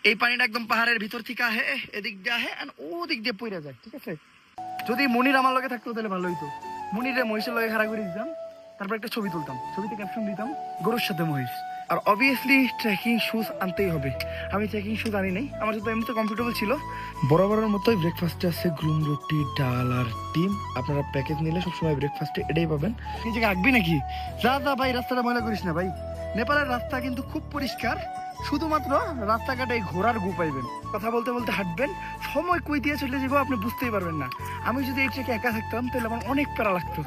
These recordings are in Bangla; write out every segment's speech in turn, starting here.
এই পানিটা একদম পাহাড়ের ভিতর থেকে আহে, এদিক দিয়ে আহে আর ও দিক দিয়ে পড়ে যায়। ঠিক আছে, যদি মনির আমার লগে থাকতো তাহলে ভালো হইতো। মনিরে মহিষের লগে খাড়া করে দিতাম, তারপর একটা ছবি তুলতাম, ছবিতে ক্যাপশন দিতাম গরুর সাথে মহিষ। আর অবভিয়াসলি ট্রেকিং শুজ আনতেই হবে। আমি ট্রেকিং শুজ আনি নাই, আমার সাথে এমনিতে কমফোর্টেবল ছিল। বরাবরের মতোই ব্রেকফাস্টে আছে গ্রুম রুটি, ডাল আর ডিম। আপনারা প্যাকেজ নিলে সবসময় ব্রেকফাস্টে এটাই পাবেন। নিজেকে আঁকবি নাকি? যা যা ভাই, রাস্তাটা ময়লা করিস না ভাই। নেপালের রাস্তা কিন্তু খুব পরিষ্কার, শুধুমাত্র রাস্তাঘাটে ঘোড়ার গু পাইবেন। কথা বলতে বলতে হাঁটবেন, সময় কই দিয়ে চলে যাবো আপনি বুঝতেই পারবেন না। আমি যদি এই ট্রেকে একা থাকতাম তাহলে আমার অনেক প্যারা লাগতো,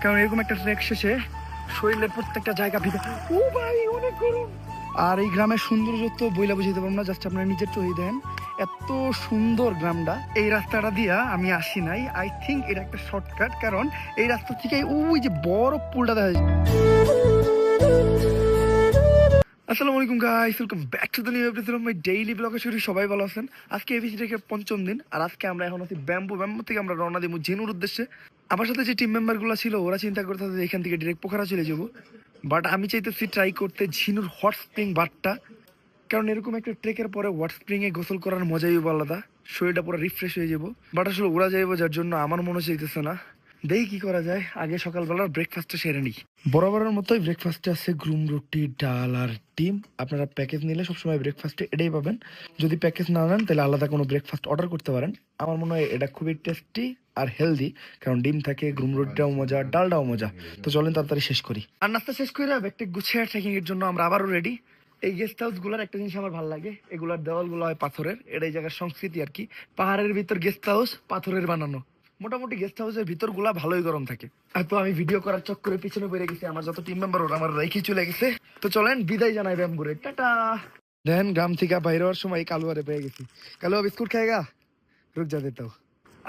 কারণ এরকম একটা ট্রেক শেষে শরীরের প্রত্যেকটা জায়গা ভিজে। ও ভাই অনেক গরম। আর এই গ্রামের সৌন্দর্য তো বইলা বুঝাইতে পারবো না, জাস্ট আপনারা নিজের চোখে দেন এত সুন্দর গ্রামটা। এই রাস্তাটা দিয়া আমি আসি নাই, আই থিঙ্ক এটা একটা শর্টকাট, কারণ এই রাস্তা থেকে ওই যে বড় পুলটা দেখা যায়। আসসালামু আলাইকুম guys, welcome back to the new episode of my daily blog. শুরু সবাই ভালো আছেন। আজকে এপিসি ট্রেকের পঞ্চম দিন, আর আজকে আমরা এখন আছি ব্যাম্বু থেকে আমরা রওনা দিব ঝিনুর উদ্দেশ্যে। আমার সাথে যে টিম মেম্বারগুলো ছিল ওরা চিন্তা করতে এখান থেকে ডিরেক্ট পোখরা চলে যাবো, বাট আমি চাইতেছি ট্রাই করতে ঝিনুর হট স্প্রিং বাটটা, কারণ এরকম একটা ট্রেকের পরে হট স্প্রিং এ গোসল করার মজাই আলাদা, শরীরটা পুরো রিফ্রেশ হয়ে যাবো। বাট আসলে ওরা যাইবো, যার জন্য আমার মনে চাইতেছে না। দেখি কি করা যায়, আগে সকালবেলার ব্রেকফাস্টটা সেরে নিই। বরাবরের মতোই ব্রেকফাস্টে আছে গ্রুম রুটি, ডাল আর ডিম। আপনারা প্যাকেজ নিলে সবসময় ব্রেকফাস্টে এটাই পাবেন। যদি প্যাকেজ না নেন তাহলে আলাদা কোনো ব্রেকফাস্ট অর্ডার করতে পারেন। আমার মনে হয় এটা খুবই টেস্টি আর হেলদি, কারণ ডিম থাকে, গ্রুম রুটিটাও মজা, ডালটাও মজা। তো চলেন তাড়াতাড়ি শেষ করি। আর নাস্তা শেষ করে ব্যাগটা গুছিয়ে ট্রেকিং এর জন্য আমরা আবারও রেডি। এই গেস্ট হাউস গুলার একটা জিনিস আমার ভালো লাগে, এগুলার দেওয়াল গুলো হয় পাথরের। এটাই জায়গার সংস্কৃতি আর কি। পাহাড়ের ভিতর গেস্ট হাউস পাথরের বানানো, মোটামুটি গেস্ট হাউসের ভিতর গুলা ভালোই গরম থাকে। আর তো আমি ভিডিও করার চক্করে পিছনে পড়ে গেছি, আমার যত টিম মেম্বার ওরা আমার রেখে চলে গেছে। তো চলেন বিদায় জানাই ব্যাম্বুরে, টাটা। দেখেন গ্রাম থেকে বাইরে হওয়ার সময় কালুয়ারে পেয়ে গেছি। কালুয়া বিস্কুট খাইগা, রুক যা দিতাও।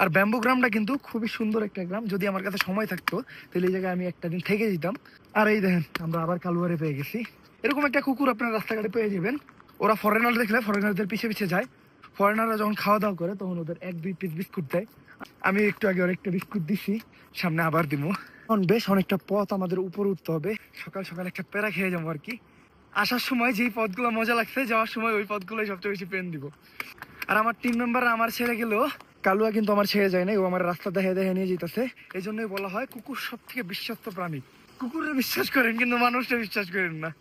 আর ব্যাম্বু গ্রামটা কিন্তু খুবই সুন্দর একটা গ্রাম, যদি আমার কাছে সময় থাকতো তাহলে এই জায়গায় আমি একটা দিন থেকে যেতাম। আর এই দেখেন আমরা আবার কালুয়ারে পেয়ে গেছি। এরকম একটা কুকুর আপনার রাস্তাঘাটে পেয়ে যাবেন। ওরা ফরেনার দেখলে ফরেনারদের পিছে পিছে যায়। ফরেনাররা যখন খাওয়া দাওয়া করে তখন ওদের 1-2 পিস বিস্কুট দেয়। আমি একটু আগে ওর একটা বিস্কুট দিছি, সামনে আবার দিব। এখন বেশ অনেকটা পথ আমাদের উপর উঠতে হবে, সকাল সকাল একটা প্যারা খেয়ে যাবো আর কি। আসার সময় যেই পথগুলো মজা লাগছে, যাওয়ার সময় ওই পথগুলোই সবচেয়ে বেশি পেন দিব। আর আমার টিম মেম্বার আমার ছেড়ে গেলেও কালুয়া কিন্তু আমার ছেড়ে যায় না, ও আমার রাস্তা দেখে দেখে নিয়ে যেতেছে। এই জন্যই বলা হয় কুকুর সব থেকে বিশ্বস্ত প্রাণী। কুকুরে বিশ্বাস করেন কিন্তু মানুষটা বিশ্বাস করেন না।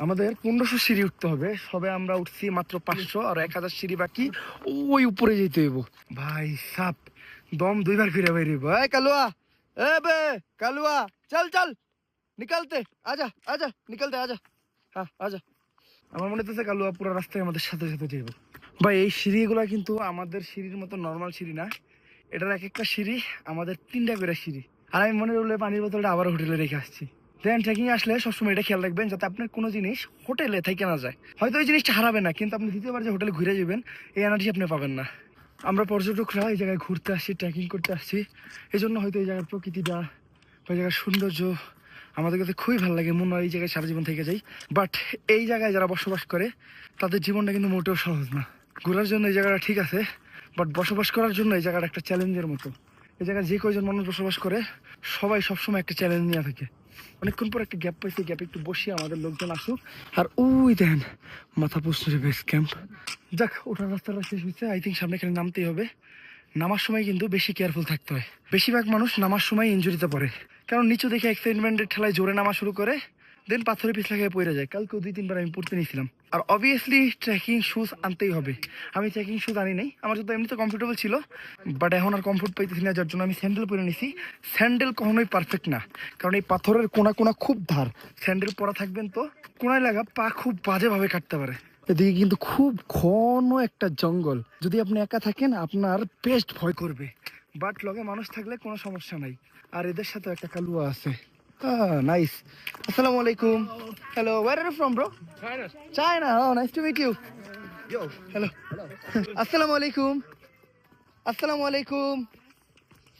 আমাদের 1500 সিঁড়ি উঠতে হবে, সবে আমরা উঠছি মাত্র 500, আর 1000 সিঁড়ি বাকি। ওই উপরে যেতে হইব ভাই সাপ, দম 2 বার ফিরে বাইরে। ভাই কালুয়া, এ বে কালুয়া, চল চল নিকালতে, আজা আজা নিকালতে আজা, হ্যাঁ আজা। আমার মনে হচ্ছে কালুয়া পুরো রাস্তায় আমাদের সাথে সাথে যাইব। ভাই এই সিঁড়িগুলা কিন্তু আমাদের সিঁড়ির মতো নর্মাল সিঁড়ি না, এটার এক একটা সিঁড়ি আমাদের 3টা করে সিঁড়ি। আর আমি মনে করলে পানির বোতলটা আবার হোটেলে রেখে আসছি। দেন ট্রেকিং আসলে সবসময় এটা খেয়াল রাখবেন যাতে আপনার কোনো জিনিস হোটেলে থেকে না যায়। হয়তো ওই জিনিসটা হারাবে না, কিন্তু আপনি দ্বিতীয়বার যে হোটেলে ঘুরে যাবেন এই এনার্জি আপনি পাবেন না। আমরা পর্যটকরা এই জায়গায় ঘুরতে আসছি, ট্রেকিং করতে আসছি, এই জন্য হয়তো এই জায়গার প্রকৃতিটা, ওই জায়গার সৌন্দর্য আমাদের কাছে খুবই ভালো লাগে, মনে হয় এই জায়গায় সারা জীবন থেকে যাই। বাট এই জায়গায় যারা বসবাস করে তাদের জীবনটা কিন্তু মোটেও সহজ না। ঘোরার জন্য এই জায়গাটা ঠিক আছে, বাট বসবাস করার জন্য এই জায়গাটা একটা চ্যালেঞ্জের মতো। এই জায়গায় যে কয়জন মানুষ বসবাস করে সবাই সবসময় একটা চ্যালেঞ্জ নিয়ে থাকে। অনেকক্ষণ পর একটা গ্যাপ পাইছি, গ্যাপে একটু বসি, আমাদের লোকজন আসুক। আর ওই দেন মাথা পুষ্টরে বেস ক্যাম্প। যাক, ওঠার রাস্তাটা শেষ হয়েছে, আই থিঙ্ক সামনে এখানে নামতেই হবে। নামার সময় কিন্তু বেশি কেয়ারফুল থাকতে হয়। বেশিরভাগ মানুষ নামার সময় ইনজুরিতে পড়ে, কারণ নিচু দেখে এক্সাইটমেন্টের ঠেলায় জোরে নামা শুরু করে, দেন পাথরে পিছলা খেয়ে পড়ে যায়। কালকেও 2-3 বার আমি পড়তে নিয়েছিলাম। আর অবভিয়াসলি ট্রেকিং শুজ আনতেই হবে। আমি ট্রেকিং শুজ আনি নাই, আমার জন্য এমনিতে কমফোর্টেবল ছিল, বাট এখন আর কমফোর্ট পাইতেছি না, যার জন্য আমি স্যান্ডেল পরে নিছি। স্যান্ডেল কখনোই পারফেক্ট না, কারণ এই পাথরের কোনা কোনা খুব ধার। স্যান্ডেল পরা থাকবেন তো কোনায় লাগা পা খুব বাজেভাবে কাটতে পারে। এদিকে কিন্তু খুব ঘন একটা জঙ্গল, যদি আপনি একা থাকেন আপনার বেস্ট ভয় করবে, বাট লগে মানুষ থাকলে কোনো সমস্যা নাই। আর এদের সাথে একটা কালুয়া আছে। নাইস। আসসালামু আলাইকুম। Hello, where are you from bro? China. Oh, nice to meet you. Yo. Hello. আসসালামু আলাইকুম। আসসালামু আলাইকুম।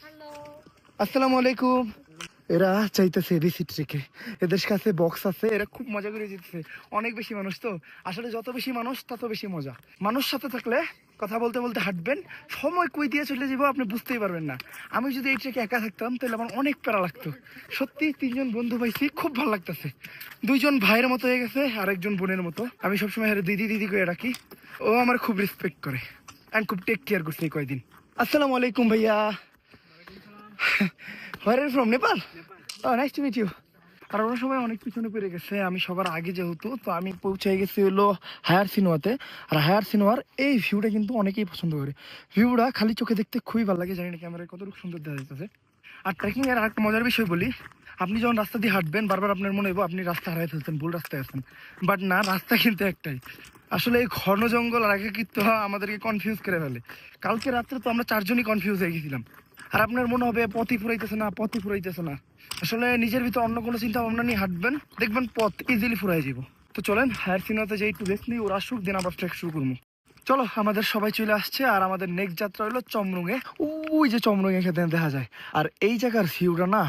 Hello. আসসালামু আলাইকুম। এরা চাইতেছে এবিসিট রেখে, এদের কাছে বক্স আছে, এরা খুব মজা করে যেতেছে। অনেক বেশি মানুষ তো, আসলে যত বেশি মানুষ তত বেশি মজা। মানুষ সাথে থাকলে কথা বলতে বলতে হাঁটবেন, সময় কই দিয়ে চলে যাবো আপনি বুঝতেই পারবেন না। আমি যদি এই ট্রেকে একা থাকতাম তাহলে আমার অনেক প্যারা লাগতো। সত্যি 3জন বন্ধু পাইছি, খুব ভালো লাগতেছে। 2জন ভাইয়ের মতো হয়ে গেছে, আরেকজন বোনের মতো। আমি সবসময় দিদি দিদি করে ডাকি, ও আমার খুব রেসপেক্ট করে অ্যান্ড খুব টেক কেয়ার করছে এই কয়দিন। আসসালামু আলাইকুম ভাইয়া। Where are you from? Nepal? Oh, nice to meet you. আর ওরা সবাই অনেক পিছনে পড়ে গেছে, আমি সবার আগে যেহেতু, তো আমি পৌঁছে গেছি হলো হায়ার সিনোয়াতে। আর হায়ার সিনোয়ার এই ভিউটা কিন্তু অনেকেই পছন্দ করে। ভিউটা খালি চোখে দেখতে খুবই ভালো লাগে, জানি না ক্যামেরায় কতটুকু সুন্দর দেখা যাচ্ছে। আর ট্রেকিং এর আরেকটা মজার বিষয় বলি, আপনি যখন রাস্তা দিয়ে হাঁটবেন বারবার আপনার মনে হইব আপনি রাস্তা হারাই ফেলছেন, ভুল রাস্তায় আছেন। বাট না, রাস্তা কিন্তু একটাই। আসলে এই ঘন জঙ্গল আর একাকিত্ব আমাদেরকে কনফিউজ করে ফেলে। কালকে রাত্রে তো আমরা 4জনই কনফিউজ হয়ে গেছিলাম। আর আপনার মনে হবে পথই ফুরাইতেছে না, পথই ফুরাইতেছে না। আসলে নিজের ভিতর অন্য কোনো চিন্তা ভাবনা নিয়ে হাঁটবেন, দেখবেন পথ ইজিলি ফুরাই যাব। তো চলেন হায়ার সিনোতে যাই, একটু রেস্ট নিই, ওরা আসুক, দিন আবার ট্রেক শুরু করবো। চলো, আমাদের সবাই চলে আসছে আর আমাদের নেক্সট যাত্রা হলো চমরুঙে। ওই যে চমরুঙে খেতে দেখা যায়। আর এই জায়গার ভিউটা না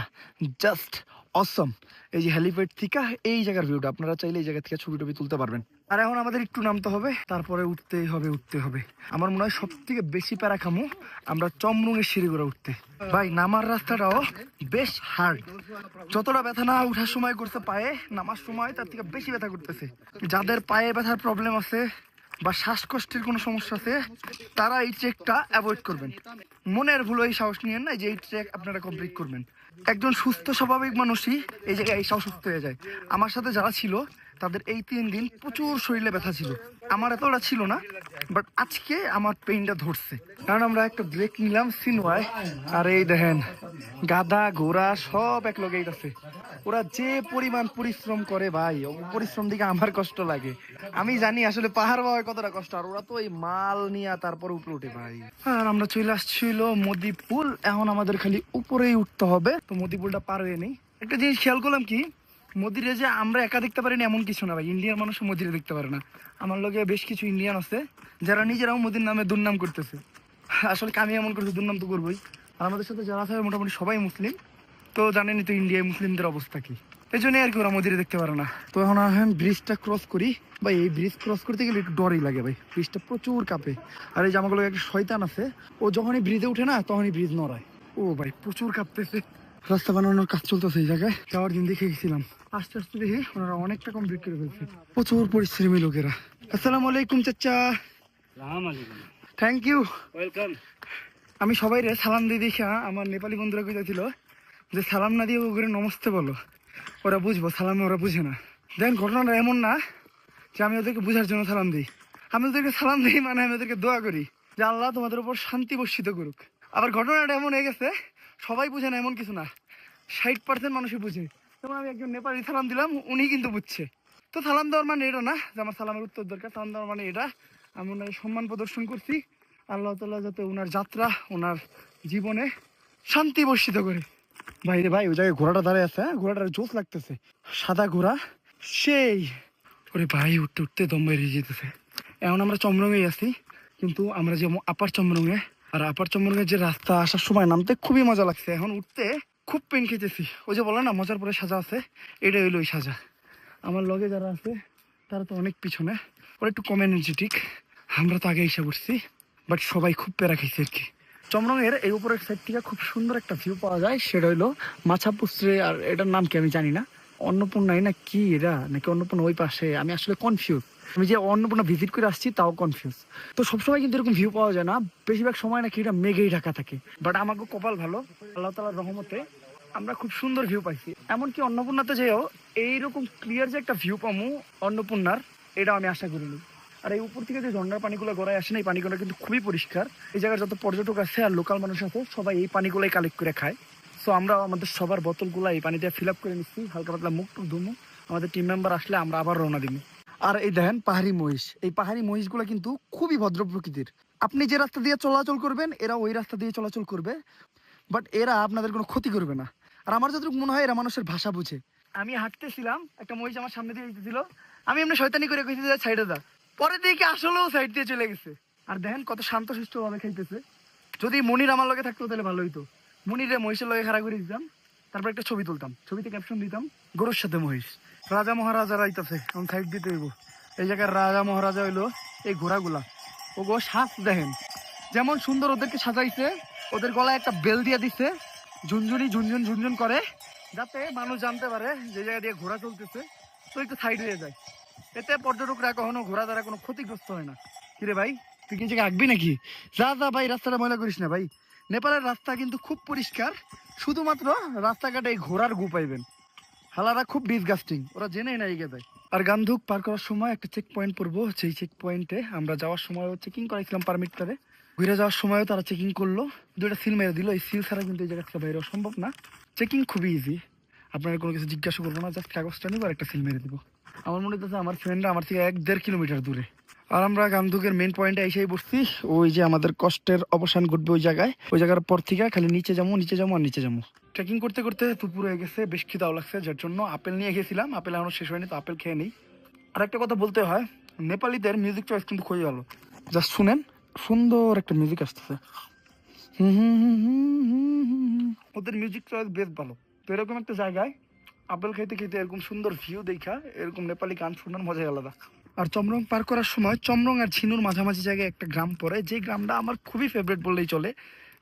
জাস্ট অসম। এই যে হেলিপ্যাড থেকে এই জায়গার ভিউটা, আপনারা চাইলে এই জায়গা থেকে ছবি টবি তুলতে পারবেন। আর এখন আমাদের একটু নামতে হবে, তারপরে উঠতেই হবে উঠতে হবে। আমার মনে হয় সব থেকে বেশি প্যারা খামু আমরা চমরুঙের সিঁড়ি করে উঠতে। ভাই নামার রাস্তাটাও বেশ হার্ড। যতটা ব্যথা না উঠার সময় করছে পায়ে, নামার সময় তার থেকে বেশি ব্যথা করতেছে। যাদের পায়ে ব্যথার প্রবলেম আছে বা শ্বাসকষ্টের কোনো সমস্যা আছে, তারা এই ট্রেকটা অ্যাভয়েড করবেন। মনের ভুল এই সাহস নিয়েন না যে এই ট্রেক আপনারা কমপ্লিট করবেন। একজন সুস্থ স্বাভাবিক মানুষই এই জায়গায় এই অসুস্থ হয়ে যায়। আমার সাথে যারা ছিল তাদের এই 3 দিন প্রচুর শরীরে ব্যথা ছিল। আমার এতটা ছিল না, বাট আজকে আমার পেইনটা ধরছে। কারণ আমরা একটা ব্রেক নিলাম সিনওয়ায়। আর এই দেখেন গাধা ঘোড়া সব এক লগেই আছে। ওরা যে পরিমাণ পরিশ্রম করে ভাই, পরিশ্রম দিকে আমার কষ্ট লাগে। আমি জানি আসলে পাহাড় পাওয়া কতটা কষ্ট, আর ওরা তো এই মাল নিয়ে তারপর উপরে উঠে ভাই। আর আমরা চলে আসছিল মদিপুল, এখন আমাদের খালি উপরেই উঠতে হবে। তো মদিপুলটা পার হয়ে নেই। একটা জিনিস খেয়াল করলাম কি, মদিরে যে আমরা একা দেখতে পারি না এমন কিছু না ভাই, ইন্ডিয়ান মানুষ মদিরে দেখতে পারে না। আমার লগে বেশ কিছু ইন্ডিয়ান আছে যারা নিজেরাও মোদির নামে দুর্নাম করতেছে। আসলে আমি এমন করতে দুর্নাম তো করবোই। আর আমাদের সাথে যারা থাকে মোটামুটি সবাই মুসলিম, তো জানেনই তো ইন্ডিয়ায় মুসলিমদের অবস্থা কি। এই জন্যই আর কি ওরা মদিরে দেখতে পারে না। তো এখন ব্রিজটা ক্রস করি ভাই। এই ব্রিজ ক্রস করতে গেলে একটু ডরই লাগে ভাই, ব্রিজটা প্রচুর কাঁপে। আর এই যে আমাগুলো একটা শয়তান আছে, ও যখনই ব্রিজে উঠে না তখনই ব্রিজ নড়ায়। ও ভাই প্রচুর কাঁপতেছে। রাস্তা বানানোর কাজ চলতেছে এই জায়গায়, যাওয়ার দিন দেখে গেছিলাম। আস্তে আস্তে দেখি ওনারা অনেকটা কমপ্লিট করে ফেলছে, প্রচুর পরিশ্রমী লোকেরা। আসসালামু আলাইকুম চাচা। Thank you, welcome. আমি সবাই রে সালাম দিয়ে দেখা আমার নেপালি বন্ধুরা কইতেছিল যে সালাম না দিয়ে ওগুলো নমস্তে বলো, ওরা বুঝবো। সালামে ওরা বুঝে না। দেখেন ঘটনাটা এমন না যে আমি ওদেরকে বুঝার জন্য সালাম দিই। আমি ওদেরকে সালাম দিই মানে আমি ওদেরকে দোয়া করি যে আল্লাহ তোমাদের উপর শান্তি বর্ষিত করুক। আবার ঘটনাটা এমন হয়ে গেছে সবাই বুঝে না এমন কিছু না, 60% মানুষই বুঝে। যেমন আমি একজন নেপালি সালাম দিলাম, উনি কিন্তু বুঝছে। তো সালাম দেওয়ার মানে এটা না যে আমার সালামের উত্তর দরকার। সালাম দেওয়ার মানে এটা আমি ওনার সম্মান প্রদর্শন করছি, আল্লাহ তাআলা যাতে ওনার যাত্রা, ওনার জীবনে শান্তি বর্ষিত করে। ভাই রে ভাই, ওই জায়গায় ঘোড়াটা দাঁড়ায় আছে, হ্যাঁ ঘোড়াটার জোশ লাগতেছে, সাদা ঘোড়া সেই। ওরে ভাই উঠতে উঠতে দম বেরিয়ে যেতেছে। এখন আমরা চমরঙেই আছি, কিন্তু আমরা যে আপার চমরঙে, আর আপার চমরঙের যে রাস্তা আসার সময় নামতে খুবই মজা লাগছে, এখন উঠতে খুব পেন খেতেছি। ওই যে বলে না মজার পরে সাজা আছে, এটা হইলো ওই সাজা। আমার লগে যারা আছে তারা তো অনেক পিছনে, ওরা একটু কম এনার্জেটিক, আমরা তো আগে এসে পড়ছি। বাট সবাই খুব প্যারা খাইছে আর কি। চমরঙের এই উপরের সাইড থেকে খুব সুন্দর একটা ভিউ পাওয়া যায়, সেটা হইলো মাছাপুস্ত্রে। আর এটার নাম কি আমি জানি না, অন্নপূর্ণাই না কি এরা, নাকি অন্নপূর্ণা ওই পাশে, আমি আসলে কনফিউজ। আমি যে অন্নপূর্ণা ভিজিট করে আসছি তাও কনফিউজ। তো সবসময় কিন্তু এরকম ভিউ পাওয়া যায় না, বেশিরভাগ সময় নাকি এটা মেঘেই ঢাকা থাকে। বাট আমাকে কপাল ভালো, আল্লাহ তাআলার রহমতে আমরা খুব সুন্দর ভিউ পাইছি। এমনকি অন্নপূর্ণাতে যেও এইরকম ক্লিয়ার যে একটা ভিউ পামু অন্নপূর্ণার, এটাও আমি আশা করিনি। আর এই উপর থেকে যে ঝর্ণার পানিগুলো গড়ায় আসে না, এই পানিগুলো কিন্তু খুবই পরিষ্কার। এই জায়গার যত পর্যটক আছে আর লোকাল মানুষ আছে সবাই এই পানিগুলাই কালেক্ট করে খায়। সো আমরা আমাদের সবার বোতলগুলো এই পানি দিয়ে ফিল আপ করে নিচ্ছি, হালকা পাতলা মুখ টুক ধুমু। আমাদের টিম মেম্বার আসলে আমরা আবার রওনা দিব। আর এই দেখেন পাহাড়ি মহিষ, এই পাহাড়ি মহিষগুলো কিন্তু খুবই ভদ্র প্রকৃতির। আপনি যে রাস্তা দিয়ে চলাচল করবেন এরা ওই রাস্তা দিয়ে চলাচল করবে, বাট এরা আপনাদের কোনো ক্ষতি করবে না। আর আমার যতটুকু মনে হয় এরা মানুষের ভাষা বুঝে। আমি হাঁটতেছিলাম, একটা মহিষ আমার সামনে দিয়ে যেতেছিল, আমি এমনি শয়তানি করে কইছি যে সাইডে যা, পরে দিকে আসলেও সাইড দিয়ে চলে গেছে। আর দেখেন কত শান্তশিষ্ট ভাবে খাইতেছে। যদি মনির আমার লগে থাকতো তাহলে ভালো হইতো, মনিরে মহিষের লগে খাড়া করে দিতাম, তারপর একটা ছবি তুলতাম, ছবিতে ক্যাপশন দিতাম গরুর সাথে মহিষ, রাজা মহারাজারা আইতাছে এখন সাইড দিতে হইব। এই জায়গার রাজা মহারাজা হইলো এই ঘোড়াগুলা, ও গো সাজ দেখেন যেমন সুন্দর ওদেরকে সাজাইছে, ওদের গলায় একটা বেল দিয়ে দিছে, ঝুনঝুনি ঝুনঝুন ঝুনঝুন করে, যাতে মানুষ জানতে পারে যে জায়গা দিয়ে ঘোড়া চলতেছে, তো একটু সাইড হয়ে যায়। এতে পর্যটকরা কখনো ঘোড়া দ্বারা কোনো ক্ষতিগ্রস্ত হয় না। কিরে ভাই তুই কি জায়গায় আঁকবি নাকি? যা যা ভাই, রাস্তাটা ময়লা করিস না ভাই। নেপালের রাস্তা কিন্তু খুব পরিষ্কার, শুধুমাত্র রাস্তাঘাটে এই ঘোড়ার গু পাইবেন, হালারা খুব ডিসগাস্টিং, ওরা জেনেই না এগিয়ে দেয়। আর গান্ধুক পার করার সময় একটা চেক পয়েন্ট পড়বো, সেই চেক পয়েন্টে আমরা যাওয়ার সময় চেকিং করাইছিলাম পারমিটটারে, ঘুরে যাওয়ার সময়ও তারা চেকিং করলো, দুইটা সিল মেরে দিল। এই সিল ছাড়া কিন্তু এই জায়গা থেকে বাইরে সম্ভব না। চেকিং খুবই ইজি, আপনারা কোনো কিছু জিজ্ঞাসা করবো না, জাস্ট কাগজটা নিবো আর একটা সিল মেরে দিব। আমার মনে হচ্ছে আমার ফ্রেন্ডরা আমার থেকে 1-1.5 কিলোমিটার দূরে। আর আমরা গান্ধুকের মেন পয়েন্টে এসেই বসছি, ওই যে আমাদের কষ্টের অবসান ঘটবে ওই জায়গায়, ওই জায়গার পর থেকে খালি নিচে যাবো নিচে যাবো আর নিচে যাবো। ট্রেকিং করতে করতে দুপুর হয়ে গেছে, বেশ খিদাও লাগছে, যার জন্য আপেল নিয়ে গেছিলাম, আপেল এখনো শেষ হয়নি, তো আপেল খেয়ে নিই। আর একটা কথা বলতে হয়, নেপালিদের মিউজিক চয়েস কিন্তু খুবই ভালো, জাস্ট শুনেন, সুন্দর একটা মিউজিক আসতেছে। ওদের মিউজিক চয়েস বেশ ভালো। তো এরকম একটা জায়গায় আপেল খাইতে খাইতে এরকম সুন্দর ভিউ দেখা এরকম নেপালি গান শোনার মজাই আলাদা। আর চমরং পার করার সময় চমরং আর ঝিনুর মাঝামাঝি জায়গায় একটা গ্রাম পড়ে, যে গ্রামটা আমার খুবই ফেভারিট বললেই চলে।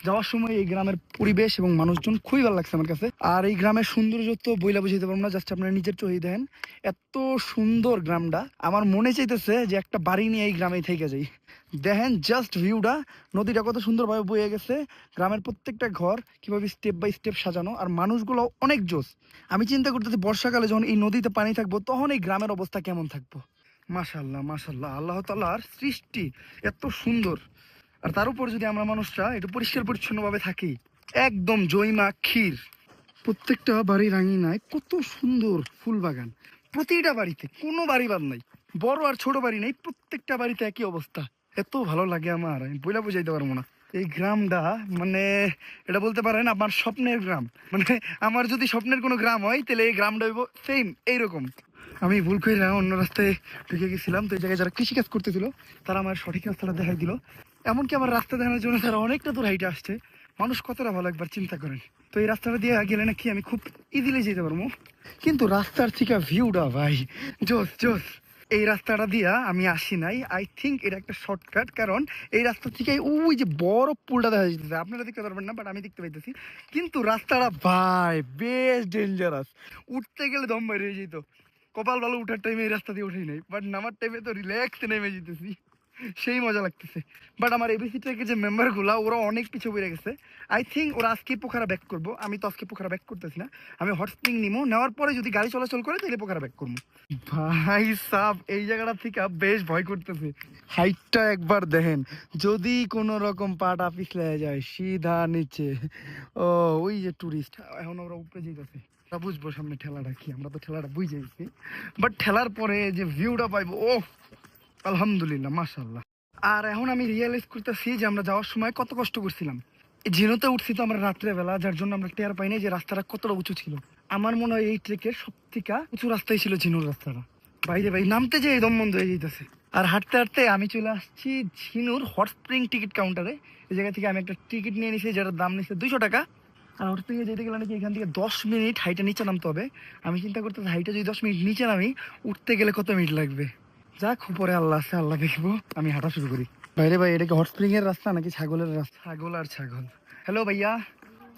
যাওয়ার সময় এই গ্রামের পরিবেশ এবং মানুষজন খুবই ভালো লাগছে আমার কাছে। আর এই গ্রামের সৌন্দর্য তো বইলা বুঝাইতে পারবো না, জাস্ট আপনারা নিজের চোখেই দেখেন, এত সুন্দর গ্রামটা। আমার মনে চাইতেছে যে একটা বাড়ি নিয়ে এই গ্রামে থেকে যাই। দেখেন জাস্ট ভিউটা, নদীটা কত সুন্দরভাবে বয়ে গেছে, গ্রামের প্রত্যেকটা ঘর কিভাবে স্টেপ বাই স্টেপ সাজানো, আর মানুষগুলো অনেক জোস। আমি চিন্তা করতেছি বর্ষাকালে যখন এই নদীতে পানি থাকবো তখন এই গ্রামের অবস্থা কেমন থাকবো। মাশাল্লাহ মাশাল্লাহ, আল্লাহ তাআলার সৃষ্টি এত সুন্দর। আর তার উপর যদি আমরা মানুষরা একটু পরিষ্কার পরিচ্ছন্নভাবে থাকি, একদম জৈমা ক্ষীর। প্রত্যেকটা বাড়ির আঙিনায় কত সুন্দর ফুল বাগান, প্রতিটা বাড়িতে কোনো বাড়ি বাদ নাই, বড় আর ছোট বাড়ি নেই, প্রত্যেকটা বাড়িতে একই অবস্থা। এত ভালো লাগে আমার, আমি বইলা বুঝাইতে পারবো না। এই গ্রামটা মানে এটা বলতে পারেন আমার স্বপ্নের গ্রাম, মানে আমার যদি স্বপ্নের কোনো গ্রাম হয় তাহলে এই গ্রামটা হইব সেম এইরকম। আমি ভুল করে অন্য রাস্তায় ঢুকে গেছিলাম, তো এই জায়গায় যারা কৃষিকাজ করতেছিল তারা আমার সঠিক রাস্তাটা দেখাই দিল। এমনকি আমার রাস্তা দেখানোর জন্য তারা অনেকটা দূর হাইটে আসছে। মানুষ কতটা ভালো একবার চিন্তা করেন। তো এই রাস্তাটা দিয়ে গেলে নাকি আমি খুব ইজিলি যেতে পারবো, কিন্তু রাস্তার থেকে ভিউটা ভাই জোস জোস। এই রাস্তাটা দিয়া আমি আসি নাই, আই থিঙ্ক এটা একটা শর্টকাট, কারণ এই রাস্তা থেকে ওই যে বড় পুলটা দেখা যাচ্ছে, আপনারা দেখতে পারবেন না বাট আমি দেখতে পাইতেছি। কিন্তু রাস্তাটা ভাই বেশ ডেঞ্জারাস, উঠতে গেলে দম বাইরে হয়ে যেত। কপাল ভালো উঠার টাইমে এই রাস্তা দিয়ে উঠেই নাই, বাট নামার টাইমে তো রিল্যাক্সে নেমে যেতেছি, সেই মজা লাগতেছে। বাট আমার এবিসি ট্রেকের যে মেম্বারগুলো ওরা অনেক পিছিয়ে বেড়ে গেছে। আই থিঙ্ক ওরা আজকে পোখারা ব্যাক করবো, আমি তো আজকে পোখারা ব্যাক করতেছি না, আমি হট স্প্রিং নিবো, নেওয়ার পরে যদি গাড়ি চলাচল করে তাহলে পোখারা ব্যাক করবো। ভাই সাব এই জায়গাটা থেকে বেশ ভয় করতেছে, হাইটটা একবার দেখেন, যদি কোনো রকম পাটা পিছলে যায় সিধা নিচে। ও ওই যে টুরিস্ট, এখন ওরা উপরে যেতেছে, আমরা বুঝবো সামনে ঠেলাটা কি, আমরা তো ঠেলাটা বুঝে গেছি, বাট ঠেলার পরে যে ভিউটা পাইবো ও আলহামদুলিল্লাহ মাশাআল্লাহ। আর এখন আমি রিয়েলাইজ করতেছি যে আমরা যাওয়ার সময় কত কষ্ট করছিলাম। এই ঝিনুতে উঠছি তো আমরা রাত্রেবেলা, যার জন্য আমরা টের পাইনি যে রাস্তাটা কতটা উঁচু ছিল। আমার মনে হয় এই ট্রেকের সব থেকে উঁচু রাস্তাই ছিল ঝিনুর রাস্তাটা। বাইরে ভাই নামতে যে দম বন্ধ হয়ে যেতেছে। আর হাঁটতে হাঁটতে আমি চলে আসছি ঝিনুর হট স্প্রিং টিকিট কাউন্টারে। এই জায়গা থেকে আমি একটা টিকিট নিয়ে নিছি, যেটার দাম নিচ্ছে 200 টাকা। আর হট স্প্রিংয়ে যেতে গেলে নাকি এখান থেকে 10 মিনিট হাইটে নিচে নামতে হবে। আমি চিন্তা করতেছি হাইটে যদি 10 মিনিট নিচে নামি, উঠতে গেলে কত মিনিট লাগবে। যাক উপরে আল্লাহ আছে, আল্লাহ দেখবো, আমি হাঁটা শুরু করি। বাইরে ভাই এটা কি হট স্প্রিং এর রাস্তা নাকি ছাগলের রাস্তা? ছাগল আর ছাগল। हेलो भैया,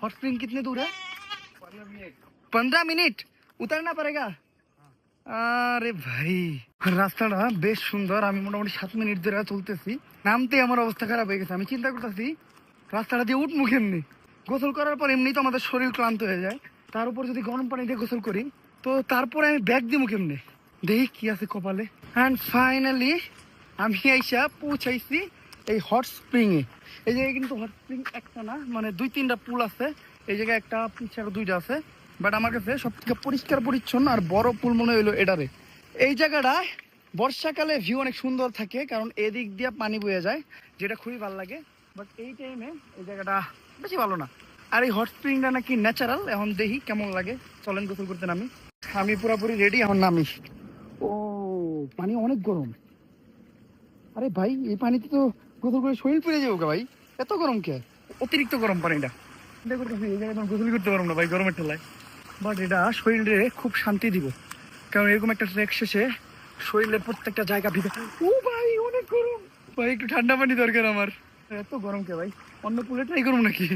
हॉट स्प्रिंग कितने दूर है? 15 मिनट उतरना पड़ेगा। আরে ভাই রাস্তাটা বেশ সুন্দর, আমি মোটামুটি 7 মিনিট ধরে চলতেছি, নামতে আমার অবস্থা খারাপ হয়ে গেছে। আমি চিন্তা করতেছি রাস্তাটা দিয়ে উঠবো কেমনি, গোসল করার পর এমনি তো আমাদের শরীর ক্লান্ত হয়ে যায়, তার উপর যদি গরম পানি দিয়ে গোসল করি তো তারপরে আমি ব্যাগ দিব কেমনে, দেখি কি আছে কপালে। অ্যান্ড ফাইনালি আমি আইসা পৌঁছাইছি এই হট স্প্রিং এ। এই জায়গায় কিন্তু হট স্প্রিং একটা না, মানে 2-3টা পুল আছে, এই জায়গায় একটা পিছে আরো 2টা আছে, বাট আমার কাছে সব থেকে পরিষ্কার পরিচ্ছন্ন আর বড় পুল মনে হইলো এটারে। এই জায়গাটা বর্ষাকালে ভিউ অনেক সুন্দর থাকে, কারণ এদিক দিয়ে পানি বয়ে যায়, যেটা খুবই ভালো লাগে। বাট এই টাইমে এই জায়গাটা বেশি ভালো না। আর এই হট স্প্রিংটা নাকি ন্যাচারাল, এখন দেখি কেমন লাগে, চলেন গোসল করতে নামি। আমি পুরোপুরি রেডি, এখন নামি। ও পানি অনেক গরম। আরে ভাই এই পানিতে তো গোসল করে শরীর পুড়ে যাবো ভাই, এত গরম কে? অতিরিক্ত গরম পানিটা। চিন্তা করতেছি এই জায়গায় গোসল করতে পারবো না ভাই গরমের ঠেলায়, বাট এটা শরীরে খুব শান্তি দিব, কারণ এরকম একটা ট্রেক শেষে শরীরের প্রত্যেকটা জায়গা ভিতরে, ও ভাই অনেক গরম ভাই, একটু ঠান্ডা পানি দরকার আমার। এত গরম কে ভাই, অন্য পুলে ট্রাই করুন নাকি?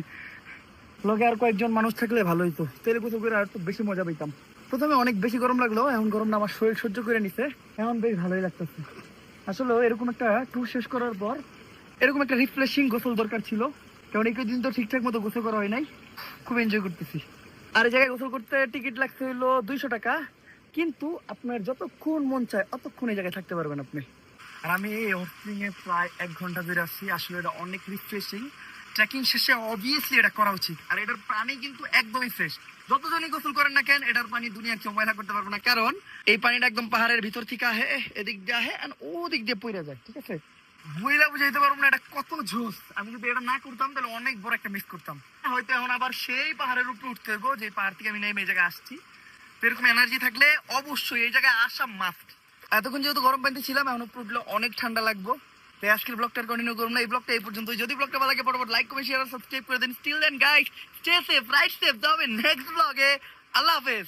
লগে আর কয়েকজন মানুষ থাকলে ভালো হইতো, তেলে গোসল করে আর একটু বেশি মজা পেতাম। প্রথমে অনেক বেশি গরম লাগলো, এখন গরমটা আমার শরীর সহ্য করে নিছে, এখন বেশ ভালোই লাগতেছে। আসলে এরকম একটা ট্যুর শেষ করার পর এরকম একটা রিফ্রেশিং গোসল দরকার ছিল, কারণ এই দিন তো ঠিকঠাক মতো গোসল করা হয় নাই। খুব এনজয় করতেছি। আর এই জায়গায় গোসল করতে টিকিট লাগছে হইলো 200 টাকা, কিন্তু আপনার যতক্ষণ মন চায় অতক্ষণ এই জায়গায় থাকতে পারবেন আপনি। আর আমি এই হটস্প্রিং এ প্রায় 1 ঘন্টা ধরে আসছি, আসলে এটা অনেক রিফ্রেশিং। ট্রেকিং শেষে অবভিয়াসলি এটা করা উচিত, আর এটার পানি কিন্তু একদমই ফ্রেশ। যতজনই গোসল করেন না কেন, এটার পানি দুনিয়ার কেউ ময়লা করতে পারবে না, কারণ এই পানিটা একদম পাহাড়ের ভিতর থেকে আহে, এদিক দিয়ে আহে আর ও দিক দিয়ে পড়ে যায়, ঠিক আছে? বইলা বুঝাইতে পারবো না এটা কত জোস। আমি যদি এটা না করতাম তাহলে অনেক বড় একটা মিস করতাম। হয়তো এখন আবার সেই পাহাড়ের উপরে উঠতে হইব যে পাহাড় থেকে আমি নেমে এই জায়গায় আসছি। তো এরকম এনার্জি থাকলে অবশ্যই এই জায়গায় আসা মাস্ট। এতক্ষণ যেহেতু গরম পানিতে ছিলাম, এখন উপরে উঠলে অনেক ঠান্ডা লাগবো। তো আজকের ব্লগটা কন্টিনিউ করুন না, এই ব্লগটা এই পর্যন্ত। যদি ব্লগটা ভালো লাগে পরবর্তী লাইক কমেন্ট শেয়ার আর সাবস্ক্রাইব করে দেন। Still then guys, stay safe, right safe, যাবেন নেক্সট ব্লগে। আল্লাহ হাফেজ।